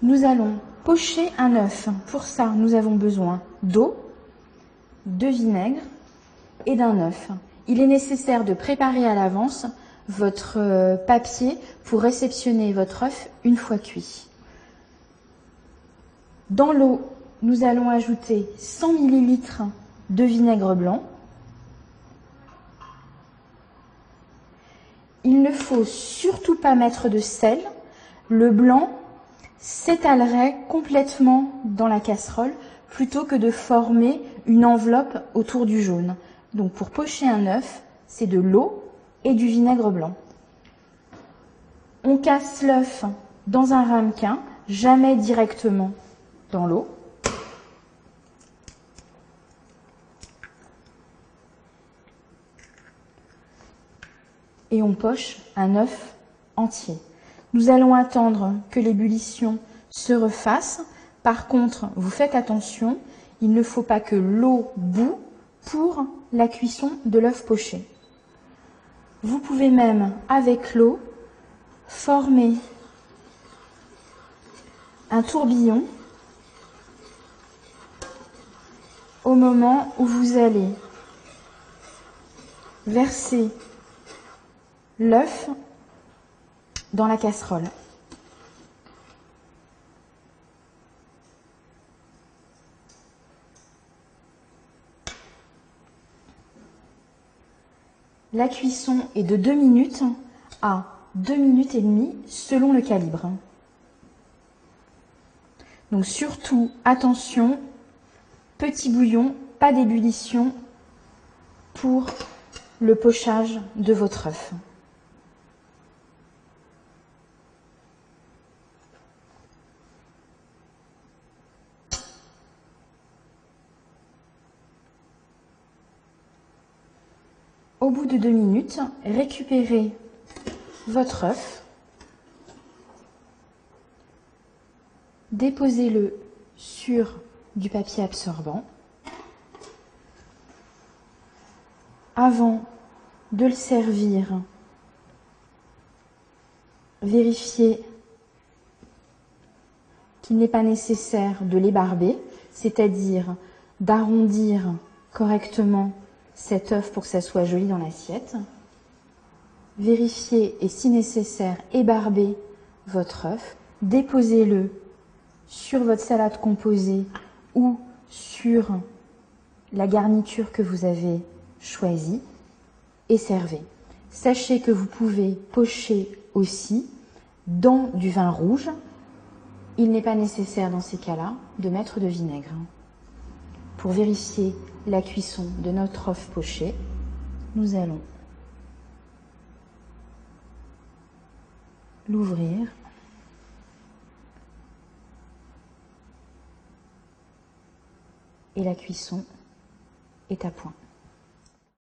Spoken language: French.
Nous allons pocher un œuf. Pour ça, nous avons besoin d'eau, de vinaigre et d'un œuf. Il est nécessaire de préparer à l'avance votre papier pour réceptionner votre œuf une fois cuit. Dans l'eau, nous allons ajouter 100 ml de vinaigre blanc. Il ne faut surtout pas mettre de sel. Le blanc s'étalerait complètement dans la casserole plutôt que de former une enveloppe autour du jaune. Donc pour pocher un œuf, c'est de l'eau et du vinaigre blanc. On casse l'œuf dans un ramequin, jamais directement dans l'eau. Et on poche un œuf entier. Nous allons attendre que l'ébullition se refasse. Par contre, vous faites attention, il ne faut pas que l'eau bout pour la cuisson de l'œuf poché. Vous pouvez même, avec l'eau, former un tourbillon au moment où vous allez verser l'œuf dans la casserole. La cuisson est de 2 minutes à 2 minutes et demie selon le calibre. Donc surtout, attention, petit bouillon, pas d'ébullition pour le pochage de votre œuf. Au bout de 2 minutes, récupérez votre œuf, déposez-le sur du papier absorbant. Avant de le servir, vérifiez qu'il n'est pas nécessaire de l'ébarber, c'est-à-dire d'arrondir correctement cet œuf pour que ça soit joli dans l'assiette. Vérifiez et si nécessaire, ébarbez votre œuf. Déposez-le sur votre salade composée ou sur la garniture que vous avez choisie et servez. Sachez que vous pouvez pocher aussi dans du vin rouge. Il n'est pas nécessaire dans ces cas-là de mettre de vinaigre. Pour vérifier la cuisson de notre œuf poché, nous allons l'ouvrir et la cuisson est à point.